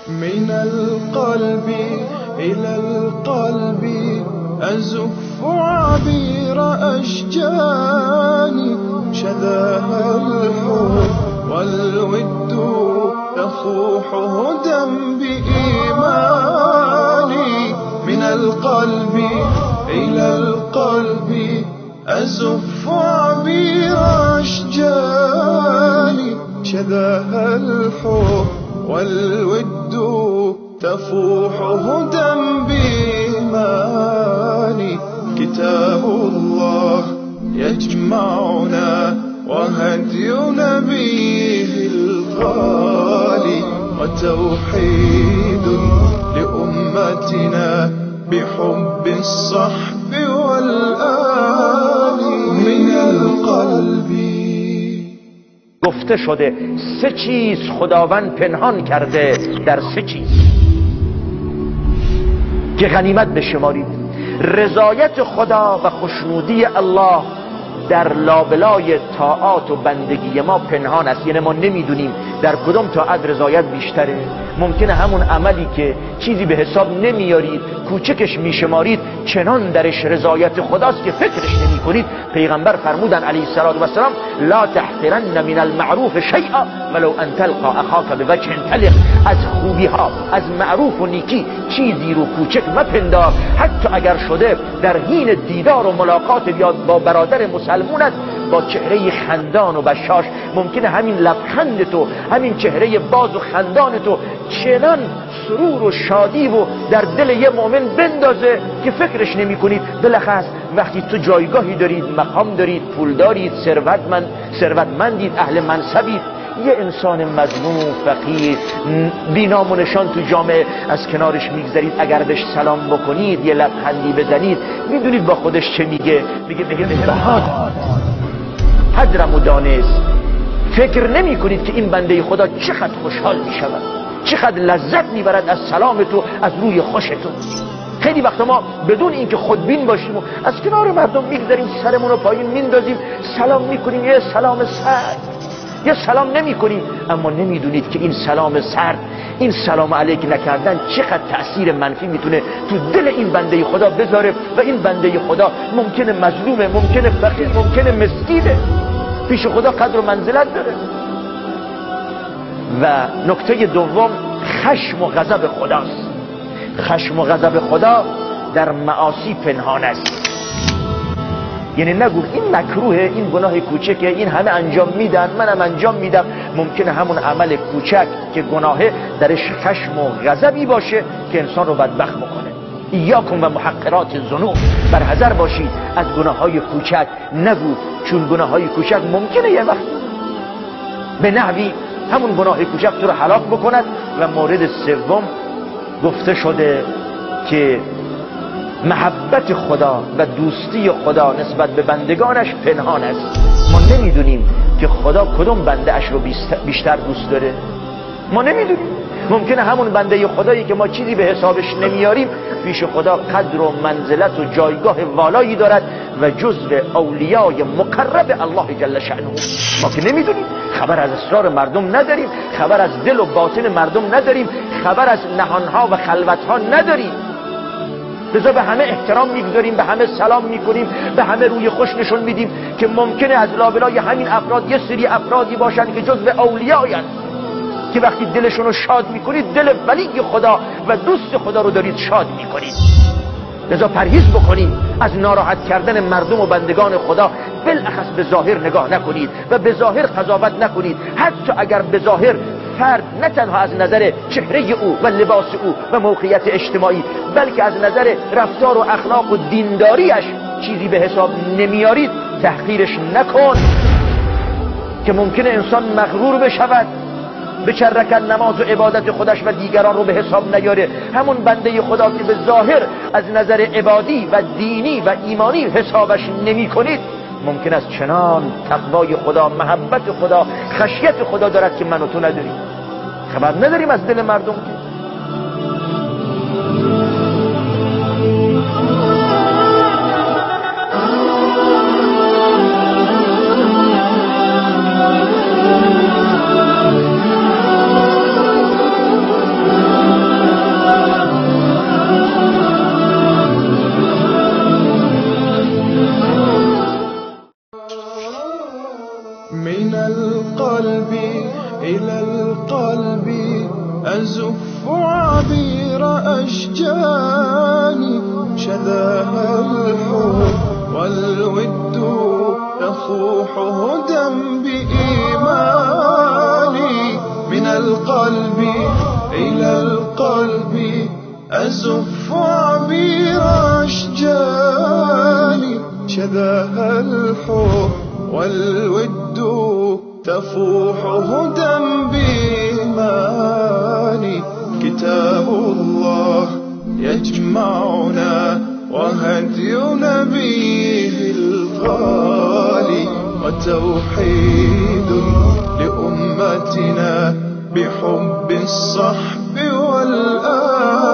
من القلب إلى القلب أزف عبير أشجاني، شذاها الحب والود يفوح هدى بإيماني. من القلب إلى القلب أزف عبير أشجاني، شذاها الحب والود تفوح هدى بإيماني. كتاب الله يجمعنا وهدي نبيه الغالي، وتوحيد لأمتنا بحب الصحب والآل. من القلب. گفته شده 3 چیز خداوند پنهان کرده در 3 چیز که غنیمت بشمارید. رضایت خدا و خوشنودی الله در لابلای طاعات و بندگی ما پنهان است. یعنی ما نمیدونیم در کدام طاعت رضایت بیشتره. ممکنه همون عملی که چیزی به حساب نمیارید، کوچکش میشمارید، چنان درش رضایت خداست که فکرش نمی کنید. پیغمبر فرمودن علیه السلام لا تحقرن من المعروف شیئا ولو ان تلقى اخاک بوجه طلق. از خوبی ها، از معروف و نیکی چیزی رو کوچک مپندار، حتی اگر شده در حین دیدار و ملاقات با برادر مسلمونت با چهره خندان و بشاش، ممکنه همین لبخند تو، همین چهره باز و خندان تو چنان سرور و شادی و در دل یه مؤمن بندازه که فکرش نمی کنید. بالاخص وقتی تو جایگاهی دارید، مقام دارید، پول دارید، ثروتمندید، اهل منصبید، یه انسان مظلوم، فقیر، بی‌نام و نشان تو جامعه از کنارش میگذرید، اگر بهش سلام بکنید، یه لبخندی بزنید، میدونید با خودش چه میگه؟ میگه حدرم و دانست. فکر نمی کنید که این بنده خدا چقدر خوشحال می شود، چقدر لذت می برد از سلام تو، از روی خوش تو. خیلی وقتا ما بدون اینکه خودبین باشیم و از کنار مردم میگذاریم، سرمون رو پایین میندازیم، سلام میکنیم، یه سلام سرد، یه سلام نمی کنیم. اما نمیدونید که این سلام سرد، این سلام علیک نکردن چقدر تأثیر منفی میتونه تو دل این بنده خدا بذاره. و این بنده خدا ممکنه مظلومه، ممکنه فقیر، ممکنه مسکینه، پیش خدا قدر و منزلت داره. و نکته دوم خشم و غضب خداست. خشم و غضب خدا در معاصی پنهان است. یعنی نگو این مکروهه، این گناه کوچکه، این همه انجام میدن، منم انجام میدم. ممکنه همون عمل کوچک که گناهه درش خشم و غضبی باشه که انسان رو بدبخت بکنه. ایاکم و محقرات الذنوب، بر حذر باشید از گناههای کوچک. نگو چون گناههای کوچک ممکنه یه وقت به نحوی همون گناه کوچک تو رو هلاک بکند. و مورد سوم گفته شده که محبت خدا و دوستی خدا نسبت به بندگانش پنهان است. ما نمیدونیم که خدا کدوم بنده اش رو بیشتر دوست داره. ما نمیدونیم. ممکنه همون بنده خدایی که ما چیزی به حسابش نمیاریم پیش خدا قدر و منزلت و جایگاه والایی دارد و جزو اولیای مقرب الله جل شأنه. ما که نمیدونیم، خبر از اسرار مردم نداریم، خبر از دل و باطن مردم نداریم، خبر از نهانها و خلوتها نداریم. لذا به همه احترام میگذاریم، به همه سلام میکنیم، به همه روی خوش نشون میدیم که ممکنه از لابلای همین افراد یه سری افرادی باشن که جزو اولیایند، که وقتی دلشون رو شاد میکنید دل ولی خدا و دوست خدا رو دارید شاد میکنید. لذا پرهیز بکنید از ناراحت کردن مردم و بندگان خدا. بالاخص به ظاهر نگاه نکنید و به ظاهر قضاوت نکنید، حتی اگر به ظاهر فرد نه تنها از نظر چهره او و لباس او و موقعیت اجتماعی، بلکه از نظر رفتار و اخلاق و دینداریش چیزی به حساب نمیارید، تحقیرش نکن که ممکنه انسان مغرور بشود، بچرکن نماز و عبادت خودش و دیگران رو به حساب نیاره. همون بنده خدا که به ظاهر از نظر عبادی و دینی و ایمانی حسابش نمی کنید، ممکن است چنان تقوای خدا، محبت خدا، خشیت خدا دارد که من و تو نداریم. خبر نداریم از دل مردم. القلب أزف عبير أشجاني شذاها الحب والود يفوح هدى بإيماني من القلب إلى القلب أزف عبير أشجاني شذاها الحب والود تفوح هدى بإيماني كتاب الله يجمعنا وهدي نبيه الغالي وتوحيد لأمتنا بحب الصحب والآل